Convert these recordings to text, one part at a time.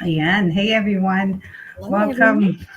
Ayan. Hey everyone. Hello, everyone. Welcome.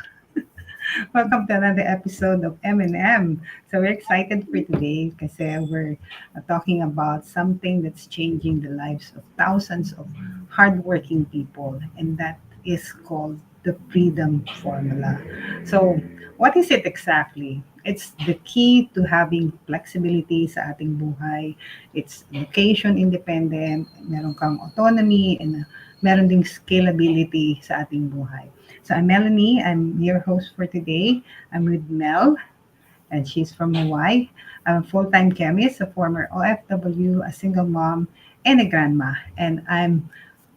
Welcome to another episode of M&M. So we're excited for today because we're talking about something that's changing the lives of thousands of hardworking people, and that is called the Freedom Formula. So what is it exactly? It's the key to having flexibility sa ating buhay. It's location independent, meron kang autonomy, and meron ding scalability sa ating buhay. So I'm Melanie. I'm your host for today. I'm with Mel, and she's from Hawaii. I'm a full-time chemist, a former OFW, a single mom, and a grandma. And I'm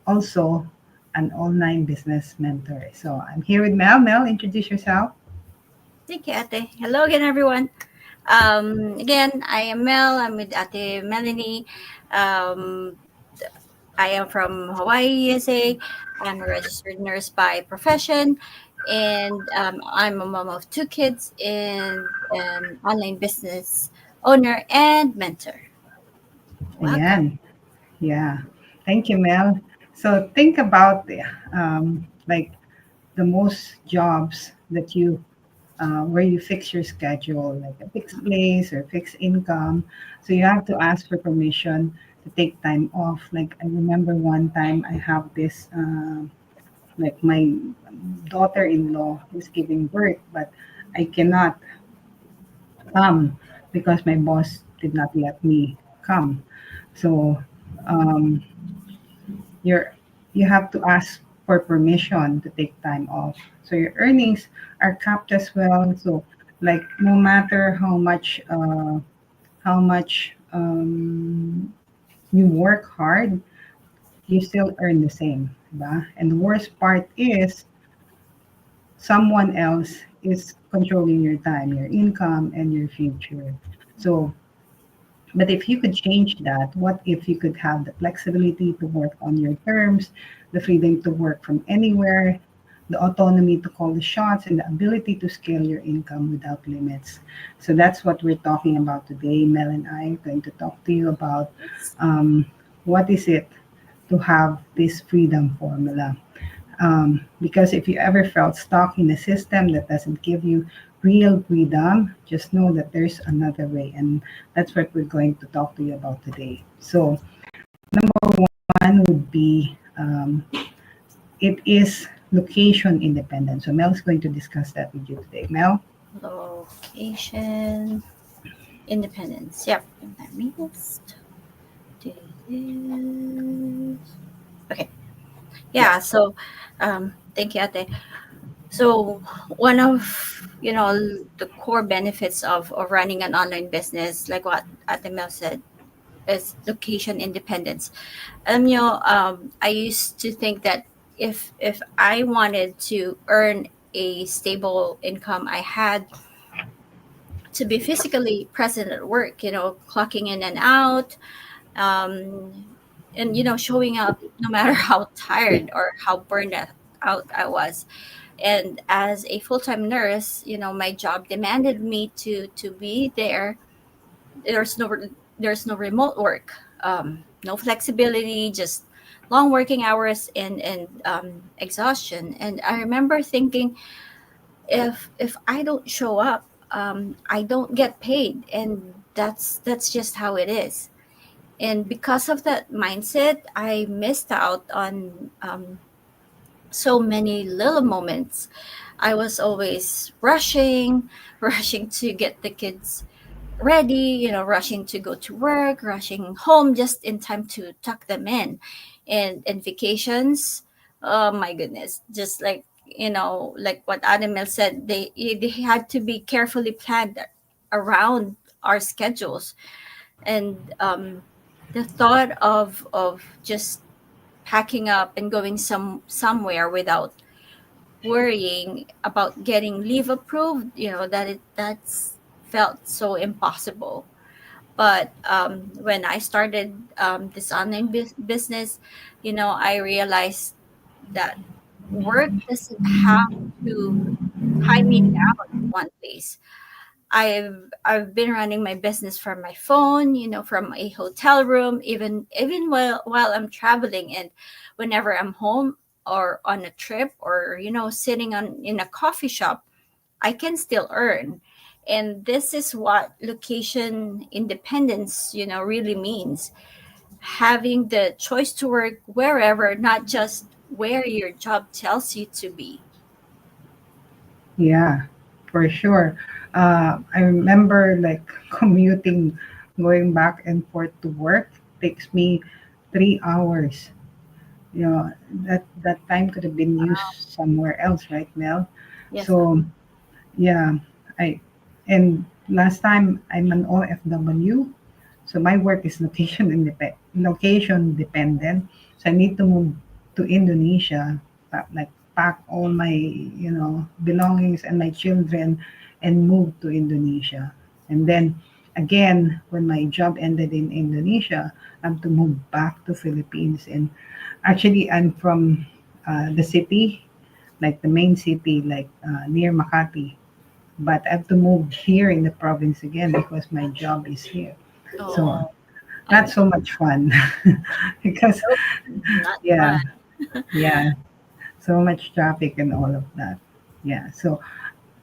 also an online business mentor. So I'm here with Mel. Mel, introduce yourself. Thank you, Ate. Hello again, everyone. Again, I am Mel. I'm with Ate Melanie. Um, I am from Hawaii, USA. I'm a registered nurse by profession, and I'm a mom of two kids and an online business owner and mentor. Welcome. Ayan. Yeah. Thank you, Mel. So think about like the most jobs that you where you fix your schedule, like a fixed place or fixed income. So you have to ask for permission to take time off. Like I remember one time I have this, like my daughter-in-law is giving birth, but I cannot come because my boss did not let me come. So um, you're you have to ask for permission to take time off. So your earnings are capped as well. So like no matter how much you work hard, you still earn the same, diba? And the worst part is someone else is controlling your time, your income, and your future. So but if you could change that, what if you could have the flexibility to work on your terms, the freedom to work from anywhere, the autonomy to call the shots, and the ability to scale your income without limits? So that's what we're talking about today. Mel and I are going to talk to you about what is it to have this freedom formula. Because if you ever felt stuck in a system that doesn't give you real freedom, just know that there's another way. And that's what we're going to talk to you about today. So, number one would be it is location independent. So, Mel is going to discuss that with you today. Mel? Location, independence. Yep. Let me just do this. Okay. Yeah. Yeah, so thank you, Ate. So one of the core benefits of running an online business, like what Ate Mel said, is location independence. I used to think that if I wanted to earn a stable income, I had to be physically present at work. Clocking in and out, and showing up no matter how tired or how burned out I was. And as a full-time nurse, my job demanded me to be there. There's no remote work, no flexibility, just long working hours and exhaustion. And I remember thinking, if I don't show up, I don't get paid, and that's just how it is. And because of that mindset, I missed out on so many little moments. I was always rushing, rushing to get the kids ready, rushing to go to work, rushing home just in time to tuck them in. And vacations, oh my goodness, just like what Adamel said, they had to be carefully planned around our schedules. And the thought of just packing up and going somewhere without worrying about getting leave approved, that's felt so impossible. But when I started this online business, I realized that work doesn't have to tie me down in one place. I've been running my business from my phone, from a hotel room, even while I'm traveling, and whenever I'm home. or on a trip, or sitting on in a coffee shop, I can still earn. And this is what location independence really means: having the choice to work wherever, not just where your job tells you to be. Yeah, for sure. I remember like commuting, going back and forth to work takes me 3 hours. You know, that time could have been used somewhere else, right, Mel? Yes, ma'am. So yeah, I and last time I'm an OFW, so my work is location dependent. So I need to move to Indonesia, like pack all my belongings and my children, and move to Indonesia. And then again, when my job ended in Indonesia, I have to move back to Philippines. And actually, I'm from the city, like the main city, like near Makati, but I have to move here in the province again because my job is here. So Oh, I not know. so much fun because Nope, not yeah, fun. yeah, so much traffic and all of that. Yeah, so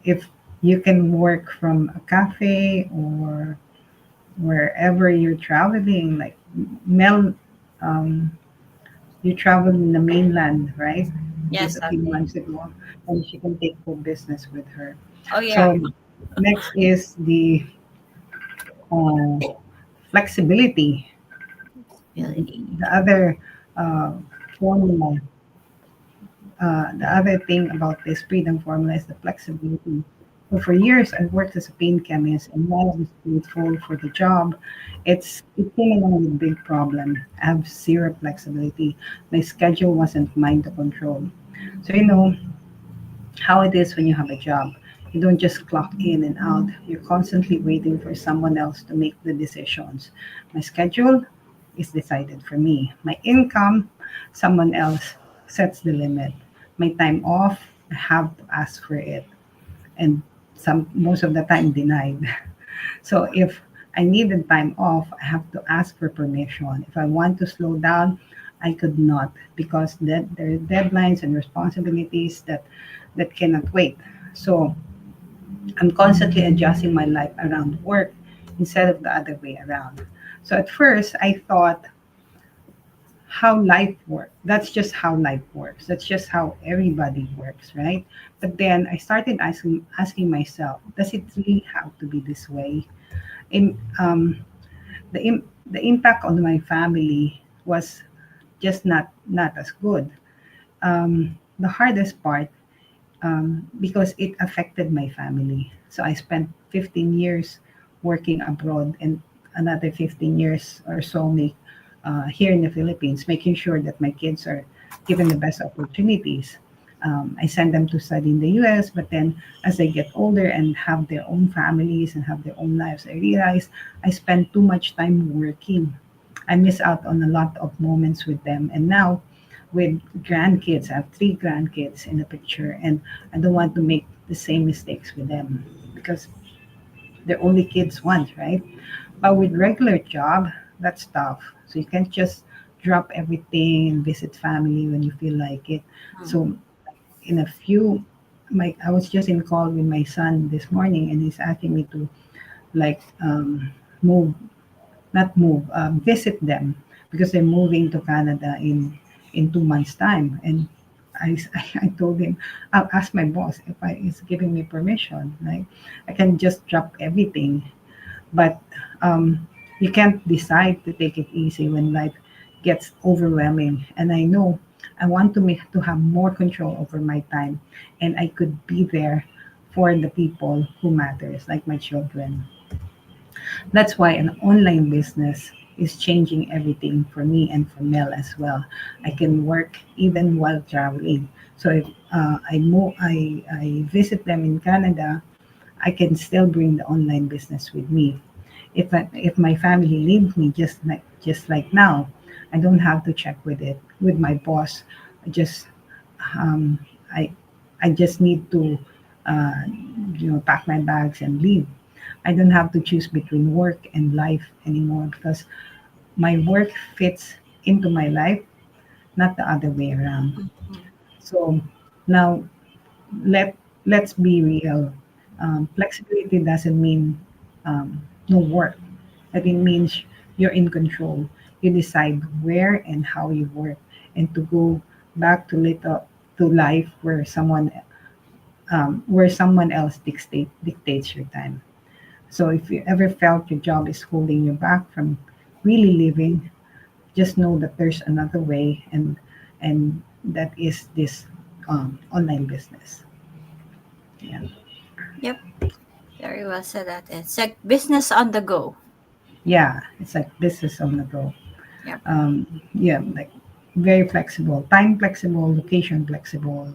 if you can work from a cafe or wherever you're traveling, like Mel, um, you traveled in the mainland, right? Just Yes, a I few did. months ago, and she can take full business with her. Oh yeah. So next is the uh, flexibility. Ability. The other uh, formula, the other thing about this freedom formula is the flexibility. So for years, I worked as a pain chemist, and while I was grateful for the job, it came along with a big problem. I have zero flexibility. My schedule wasn't mine to control. So you know how it is when you have a job. You don't just clock in and out. You're constantly waiting for someone else to make the decisions. My schedule is decided for me. My income, someone else sets the limit. My time off, I have to ask for it. And most of the time denied. So if I needed time off, I have to ask for permission. If I want to slow down, I could not because there are deadlines and responsibilities that cannot wait. So I'm constantly adjusting my life around work instead of the other way around. So at first, I thought how life works. That's just how life works. That's just how everybody works, right? But then I started asking myself, does it really have to be this way? In the impact on my family was just not as good. The hardest part because it affected my family. So I spent 15 years working abroad and another 15 years or so here in the Philippines, making sure that my kids are given the best opportunities. I send them to study in the US, but then as they get older and have their own families and have their own lives, I realize I spend too much time working. I miss out on a lot of moments with them. And now with grandkids, I have three grandkids in the picture, and I don't want to make the same mistakes with them because they're only kids once, right? But with regular job, that's tough. So you can't just drop everything and visit family when you feel like it. Mm. So in a few I was just in call with my son this morning and he's asking me to like move not move visit them because they're moving to Canada in 2 months time. And I told him I'll ask my boss if I is giving me permission, right? I can just drop everything, but you can't decide to take it easy when life gets overwhelming. And I know I want to have more control over my time, and I could be there for the people who matters, like my children. That's why an online business is changing everything for me and for Mel as well. I can work even while traveling. So if I visit them in Canada, I can still bring the online business with me. If my family leaves me just like now, I don't have to check with it with my boss. I just um, I I just need to uh, pack my bags and leave. I don't have to choose between work and life anymore because my work fits into my life, not the other way around. So now let's be real. Flexibility doesn't mean no work. But it means you're in control. You decide where and how you work, and to go back to life where someone else dictates your time. So if you ever felt your job is holding you back from really living, just know that there's another way, and that is this online business. Yeah, Yep, very well said. That it's like business on the go. yeah, it's like business on the go. Yep. Yeah, like very flexible, time flexible, location flexible.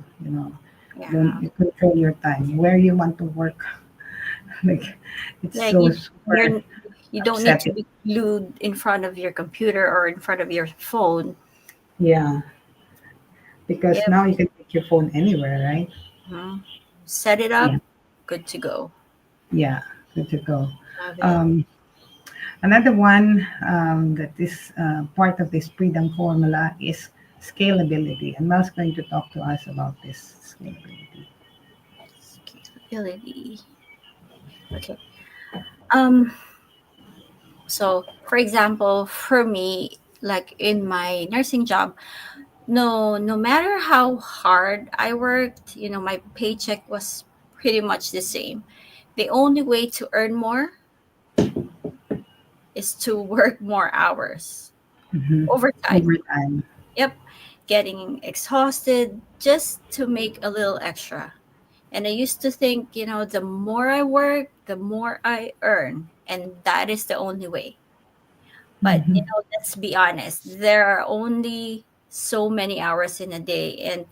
Yeah. You control your time where you want to work. Like it's Like so you, super you're you don't need to upsetting. be glued in front of your computer or in front of your phone. Yeah, because Yep. now you can take your phone anywhere, right? Mhm. Set it Yeah, up, good to go. yeah, good to go. Love it. Um, Another one that is part of this freedom formula is scalability, and Mel's going to talk to us about this scalability. Scalability. Okay. Um. So, for example, for me, like in my nursing job, no matter how hard I worked, my paycheck was pretty much the same. The only way to earn more is to work more hours. Hmm. Overtime. Over time. Yep. Getting exhausted just to make a little extra. And I used to think, the more I work, the more I earn. And that is the only way. But, Hmm. let's be honest, there are only so many hours in a day. And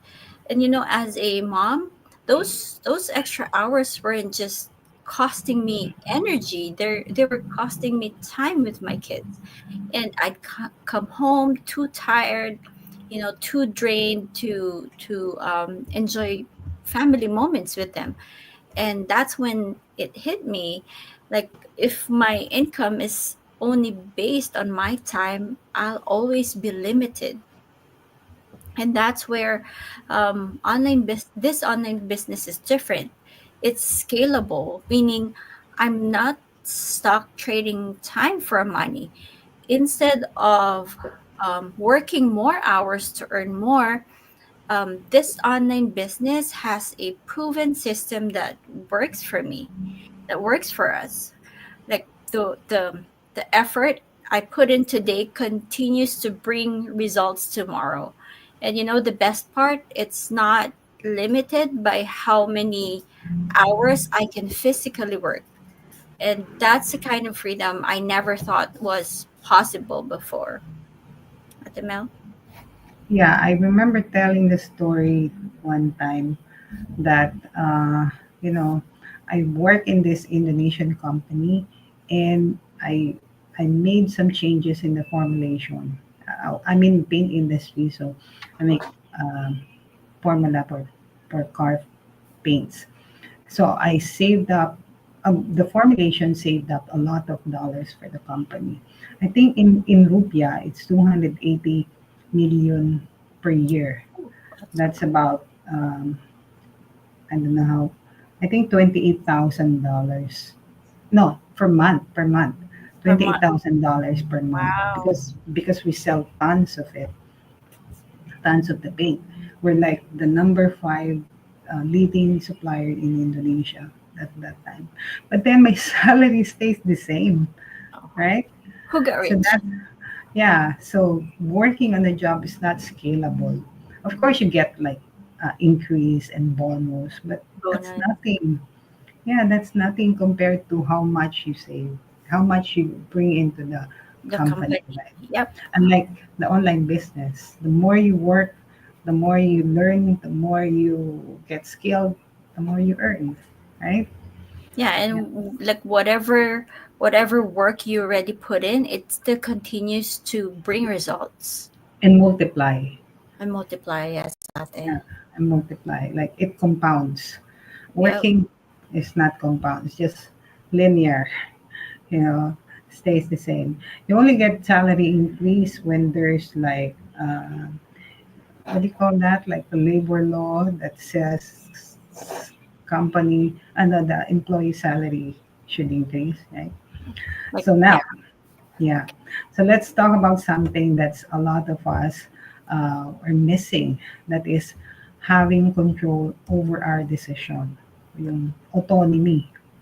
as a mom, those extra hours weren't just costing me energy. They were costing me time with my kids. And I'd come home too tired, too drained to enjoy family moments with them. And that's when it hit me, like, if my income is only based on my time, I'll always be limited. And that's where this online business is different. It's scalable, meaning I'm not stuck trading time for money. Instead of working more hours to earn more, this online business has a proven system that works for me, that works for us. Like the effort I put in today continues to bring results tomorrow. And the best part, it's not limited by how many hours I can physically work. And that's the kind of freedom I never thought was possible before. Ate Mel? Yeah, I remember telling the story one time that you know I work in this Indonesian company, and I made some changes in the formulation. I'm in paint industry, so I make formula for car paints. So I saved up. The formulation saved up a lot of dollars for the company. I think in rupiah it's 280 million per year. That's That's about I don't know how. I think $28,000. No, per month. per Twenty eight month. thousand dollars per month Wow. because we sell tons of it, tons of the paint. We're like the number five leading supplier in Indonesia at that time. But then my salary stays the same, Oh, right? who got So rich? that yeah. So working on a job is not scalable. Of course, you get like increase and bonus, but that's Bonus. nothing. Yeah, that's nothing compared to how much you save, how much you bring into the The company, company. right? Yep. Unlike the online business, the more you work, the more you learn, the more you get skilled, the more you earn, right? Yeah, Yeah. and like whatever work you already put in, it still continues to bring results And multiply. and multiply. Yes, Yeah, ate. and multiply. Like it compounds. Yep. Working is not compound, it's just linear, you know, stays the same. You only get salary increase when there's like what do you call that? Like the labor law that says company and the employee salary should increase, right? Like, So yeah. now, yeah. So let's talk about something that's a lot of us are missing. That is having control over our decision. Yung autonomy. So,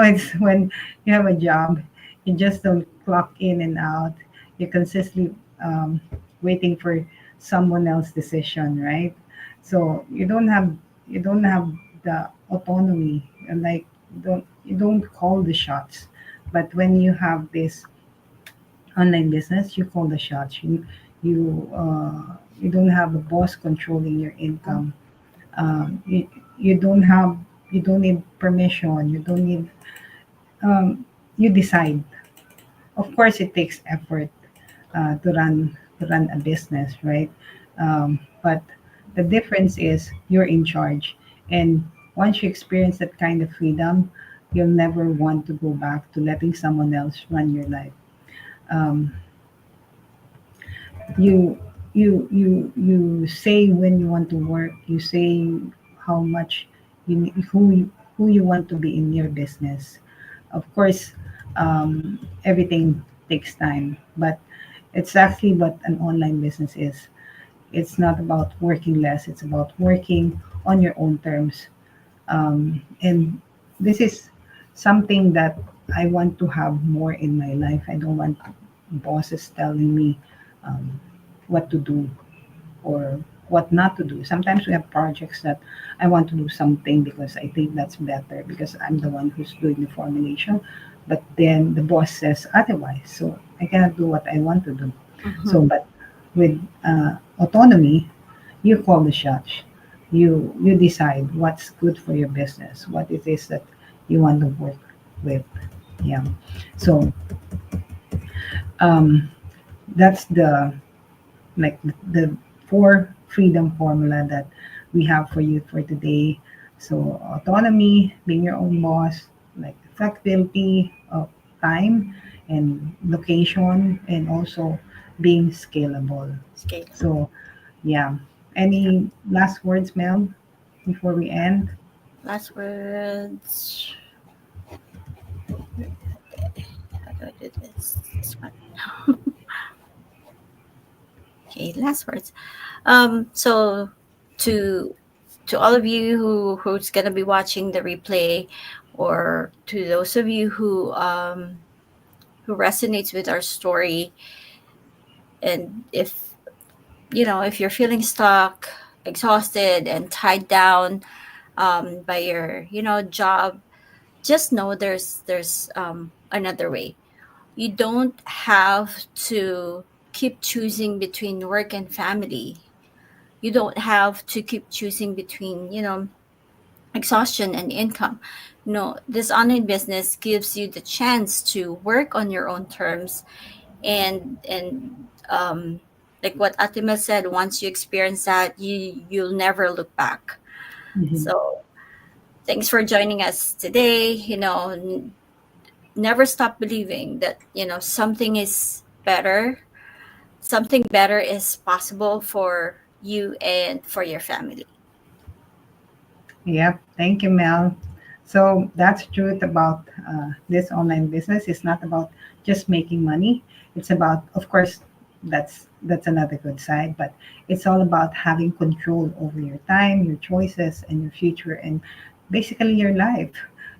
it's when you have a job, you just don't clock in and out. You're consistently waiting for someone else's decision, right? So you don't have the autonomy, and like you don't call the shots. But when you have this online business, you call the shots. You don't have a boss controlling your income. You don't have you don't need permission. You don't need you decide. Of course, it takes effort to run a business, right? But the difference is you're in charge, and once you experience that kind of freedom, you'll never want to go back to letting someone else run your life. Um, you you say when you want to work. You say how much who you want to be in your business. Of course, everything takes time, but it's actually what an online business is. It's not about working less, it's about working on your own terms. And this is something that I want to have more in my life. I don't want bosses telling me um, what to do or what not to do. Sometimes we have projects that I want to do something because I think that's better because I'm the one who's doing the formulation, but then the boss says otherwise. So I cannot do what I want to do. So, Mhm. but with autonomy, you call the shots. You decide what's good for your business, what it is that you want to work with. Yeah. So um, that's the four freedom formula that we have for you for today. So autonomy, being your own boss, like flexibility of time and location, and also being scalable. Scale. So yeah. Any last words, Mel, before we end? Last words. How do I do this? This one. Okay, last words. So to to all of you who's gonna be watching the replay, or to those of you who resonates with our story, and if you're feeling stuck, exhausted, and tied down by your job, just know there's another way. You don't have to keep choosing between work and family. You don't have to keep choosing between exhaustion and income. No, this online business gives you the chance to work on your own terms, and like what Atima said, once you experience that, you'll never look back. Mhm. So thanks for joining us today. Never stop believing that something better is possible for you and for your family. Yep. Thank you, Mel. So that's the truth about this online business. It's not about just making money. It's about, of course, that's another good side, but it's all about having control over your time, your choices, and your future, and basically your life.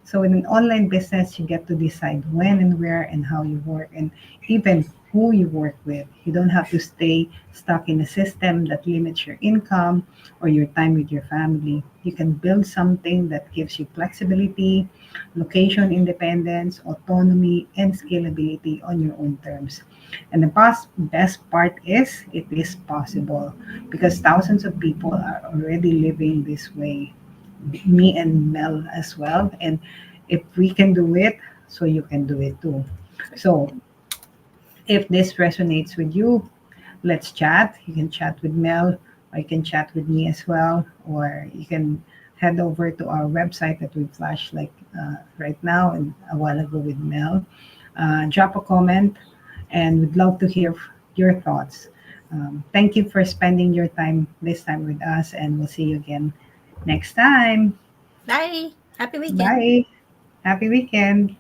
So in an online business, you get to decide when and where and how you work, and even who you work with. You don't have to stay stuck in a system that limits your income or your time with your family. You can build something that gives you flexibility, location independence, autonomy, and scalability on your own terms. And the best part is it is possible because thousands of people are already living this way. Me and Mel as well. And if we can do it, so you can do it too. So if this resonates with you, let's chat. You can chat with Mel, or you can chat with me as well, or you can head over to our website that we flashed like right now and a while ago with Mel. Drop a comment, and would love to hear your thoughts. Thank you for spending your time this time with us, and we'll see you again next time. Bye. Happy weekend. Bye. Happy weekend.